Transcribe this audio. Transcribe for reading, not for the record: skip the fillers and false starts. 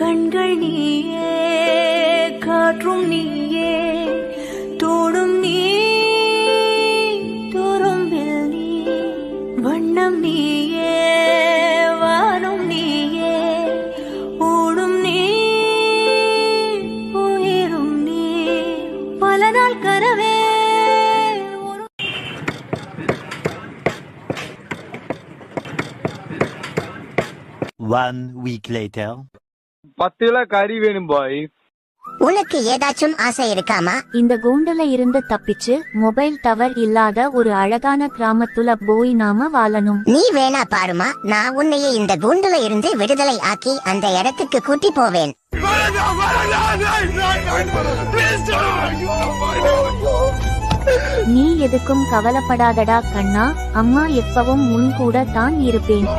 கண்கள் நீயே, காற்றும் நீயே, தோடும் நீ, துரும்பில் நீ, வண்ணம் நீயே, வானும் நீயே, ஓடும் நீ, உயிரும் நீ, பல நாள் கனவே. 1 week later. 10 கிலோ கறி வேணும் பாய். உனக்கு ஏதாச்சும் ஆசை இருக்காமா? இந்த கூண்டுல இருந்து தப்பிச்சு மொபைல் டவர் இல்லாத ஒரு அழகான கிராமத்துல போய் நாம வாழணும். நீ வேணா பாருமா, நான் உன்னையே இந்த கூண்டுல இருந்து விடுதலை ஆக்கி அந்த இடத்துக்கு கூட்டி போவேன். நீ எதுக்கும் கவலைப்படாதடா கண்ணா, அம்மா எப்பவும் உன் கூட தான் இருப்பேன்.